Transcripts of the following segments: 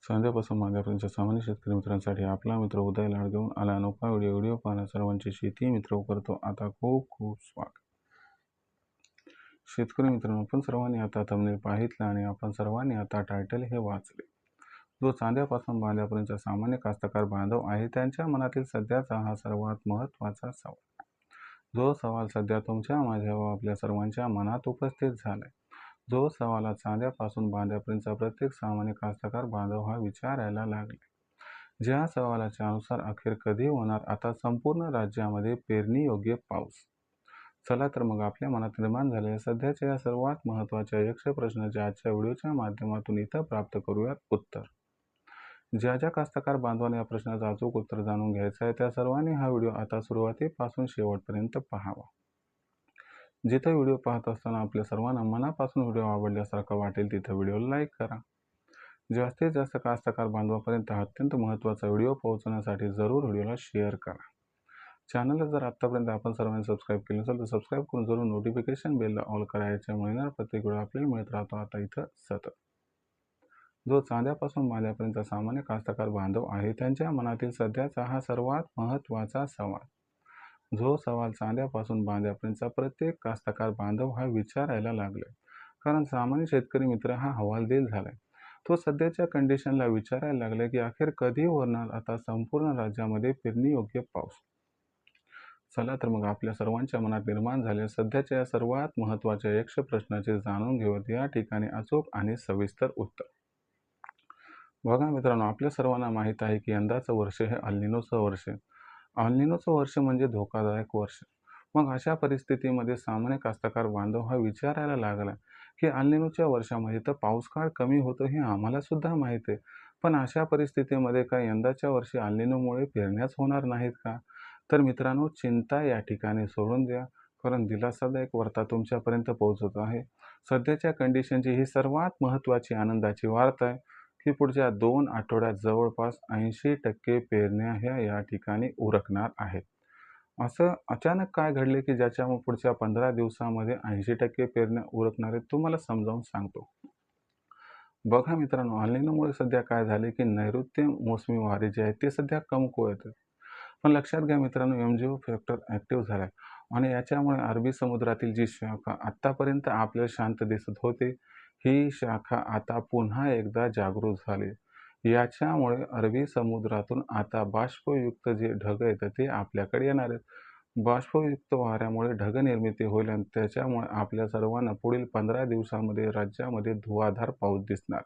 सांध्यापासून बांध्यापर्यंतच्या सामान्य शेतकरी मित्रांसाठी आपला मित्र उदय लाड घेऊन आला. अनोखा व्हिडिओ पाहणं सर्वांचे शेती मित्र करतो आता खूप खूप स्वागत. शेतकरी मित्रांनो, आपण सर्वांनी आता थंबनेल पाहितलं आणि आपण सर्वांनी आता टायटल हे वाचले. जो चांद्यापासून बांध्यापर्यंतचा सामान्य कास्तकार बांधव आहे त्यांच्या मनातील सध्याचा हा सर्वात महत्त्वाचा सवाल. जो सवाल सध्या तुमच्या, माझ्या व आपल्या सर्वांच्या मनात उपस्थित झालाय. जो सवाल चांद्यापासून बांध्यापर्यंतचा प्रत्येक सामान्य कास्तकार बांधव हा विचारायला लागले. ज्या सवालाच्या अनुसार अखेर कधी होणार आता संपूर्ण राज्यामध्ये पेरणी योग्य पाऊस. चला तर मग आपल्या मनात निर्माण झालेल्या सध्याच्या या सर्वात महत्त्वाच्या यक्ष प्रश्नाच्या आजच्या व्हिडिओच्या माध्यमातून इथं प्राप्त करूयात उत्तर. ज्या ज्या कास्तकार बांधवांना या प्रश्नाचं अचूक उत्तर जाणून घ्यायचं आहे त्या सर्वांनी हा व्हिडिओ आता सुरुवातीपासून शेवटपर्यंत पाहावा. जिथं व्हिडिओ पाहत असताना आपल्या सर्वांना मनापासून व्हिडिओ आवडल्यासारखा वाटेल तिथं व्हिडिओला लाईक करा. जास्तीत जास्त कास्तकार बांधवांपर्यंत हा अत्यंत महत्त्वाचा व्हिडिओ पोहोचवण्यासाठी जरूर व्हिडिओला शेअर करा. चॅनलला जर आत्तापर्यंत आपण सर्वांनी सबस्क्राईब केलं असेल तर सबस्क्राईब करून जरूर नोटिफिकेशन बेलला ऑल करायच्या मिळणार प्रत्येक व्हिडिओ आपल्याला मिळत राहतो आता इथं सतत. जो चांद्यापासून बांध्यापर्यंतचा सामान्य कास्तकार बांधव आहे त्यांच्या मनातील सध्याचा हा सर्वात महत्त्वाचा सवाल. जो सवाल चांद्यापासून बांध्यापर्यंतचा प्रत्येक कास्तकार बांधव हा विचारायला लागले. कारण सामान्य शेतकरी मित्र हा हवालदिल झालाय. तो सध्याच्या कंडिशनला विचारायला लागले की अखेर कधी होणार आता संपूर्ण राज्यामध्ये पेरणी योग्य पाऊस. चला तर मग आपल्या सर्वांच्या मनात निर्माण झालेल्या सध्याच्या या सर्वात महत्त्वाच्या यक्ष प्रश्नाचे जाणून घेऊयात या ठिकाणी अचूक आणि सविस्तर उत्तर. बघा मित्रांनो, आपल्या सर्वांना माहीत आहे की यंदाचं वर्ष हे अल्निनोचं वर्ष आहे. अल्निनोचं वर्ष म्हणजे धोकादायक वर्ष. मग अशा परिस्थितीमध्ये सामान्य कास्तकार बांधव हा विचारायला लागला की अल्निनोच्या वर्षामध्ये तर पाऊस काळ कमी होतो हे आम्हाला सुद्धा माहीत आहे, पण अशा परिस्थितीमध्ये काय यंदाच्या वर्षी अल्निनोमुळे पेरण्याच होणार नाहीत का? तर मित्रांनो, चिंता या ठिकाणी सोडून द्या, कारण दिलासादायक वार्ता तुमच्यापर्यंत पोहोचत आहे. सध्याच्या कंडिशनची ही सर्वात महत्त्वाची आनंदाची वार्ता आहे की पुढच्या 2 आठवड्यात जवळपास 80% पेरण्या ह्या या ठिकाणी उरकणार आहेत. असं अचानक काय घडले की ज्याच्यामुळे पुढच्या 15 दिवसामध्ये 80% पेरण्या उरकणार आहेत, तुम्हाला समजावून सांगतो. बघा मित्रांनो, अल्निनोमुळे सध्या काय झाले की नैऋत्य मोसमी वारे जे आहेत ते सध्या कमकुवत आहेत. पण लक्षात घ्या मित्रांनो, एमजीओ फॅक्टर ॲक्टिव्ह झाला आहे आणि याच्यामुळे अरबी समुद्रातील जी शाखा आत्तापर्यंत आपल्याला शांत दिसत होती ही शाखा आता पुन्हा एकदा जागृत झाली. याच्यामुळे अरबी समुद्रातून आता बाष्पयुक्त जे ढग आहेत ते आपल्याकडे येणार आहेत. बाष्पयुक्त वाऱ्यामुळे ढग निर्मिती होईल आणि त्याच्यामुळे आपल्या सर्वांना पुढील 15 दिवसामध्ये राज्यामध्ये धुवाधार पाऊस दिसणार.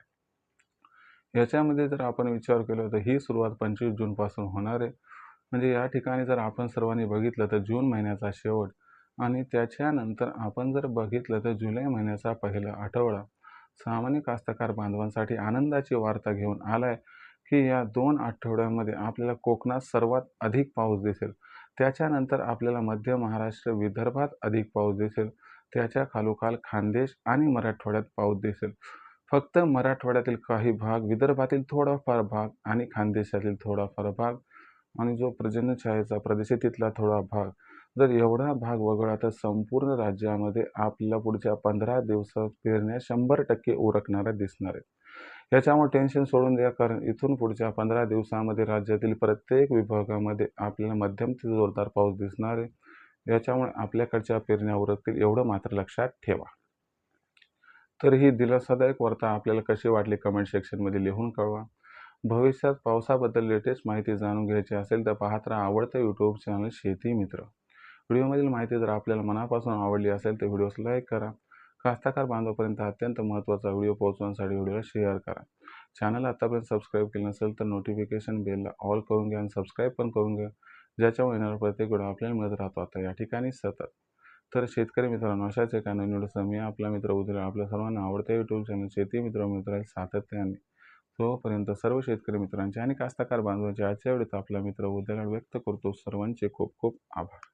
याच्यामध्ये जर आपण विचार केला तर ही सुरुवात 25 जूनपासून होणार आहे. म्हणजे या ठिकाणी जर आपण सर्वांनी बघितलं तर जून महिन्याचा शेवट आणि त्याच्यानंतर आपण जर बघितलं तर जुलै महिन्याचा पहिला आठवडा सामान्य कास्तकार बांधवांसाठी आनंदाची वार्ता घेऊन आलाय की या 2 आठवड्यामध्ये आपल्याला कोकणात सर्वात अधिक पाऊस दिसेल. त्याच्यानंतर आपल्याला मध्य महाराष्ट्र, विदर्भात अधिक पाऊस दिसेल. त्याच्या खालोखाल खानदेश आणि मराठवाड्यात पाऊस दिसेल. फक्त मराठवाड्यातील काही भाग, विदर्भातील थोडाफार भाग आणि खानदेशातील थोडाफार भाग आणि जो पर्जन्यछायेचा प्रदेश आहे तिथला थोडा भाग, जर एवढा भाग वगळला तर संपूर्ण राज्यामध्ये आपल्याला पुढच्या 15 दिवसात पेरण्या 100% उरकणाऱ्या दिसणार आहेत. याच्यामुळे टेन्शन सोडून द्या, कारण इथून पुढच्या 15 दिवसामध्ये राज्यातील प्रत्येक विभागामध्ये आपल्याला मध्यम ते जोरदार पाऊस दिसणार आहे. याच्यामुळे आपल्याकडच्या पेरण्या उरकतील एवढं मात्र लक्षात ठेवा. तर ही दिलासादायक वार्ता आपल्याला कशी वाटली कमेंट सेक्शनमध्ये लिहून कळवा. भविष्यात पावसाबद्दल लेटेस्ट माहिती जाणून घ्यायची असेल तर पाहत राहा आवडतं यूट्यूब चॅनल शेती मित्र. व्हिडिओमधील माहिती जर आपल्याला मनापासून आवडली असेल तर व्हिडिओस लाईक करा. कास्तकार बांधवापर्यंत अत्यंत महत्त्वाचा व्हिडिओ पोहोचवण्यासाठी व्हिडिओला शेअर करा. चॅनल आतापर्यंत सबस्क्राईब केलं नसेल तर नोटिफिकेशन बेलला ऑल करून घ्या आणि सबस्क्राईब पण करून घ्या, ज्याच्यामुळे येणारा प्रत्येक व्हिडिओ आपल्याला मिळत राहतो आता या ठिकाणी सतत. तर शेतकरी मित्रांनो, अशाच एका नवीन व्हिडिओसह मी आपला मित्र उदय आपल्या सर्वांना आवडत्या यूट्यूब चॅनल शेती मित्र मिळत राहील सातत्याने. तोपर्यंत सर्व शेतकरी मित्रांचे आणि कास्तकार बांधवांचे आजच्या व्हिडिओत आपला मित्र उदय व्यक्त करतो. सर्वांचे खूप खूप आभार.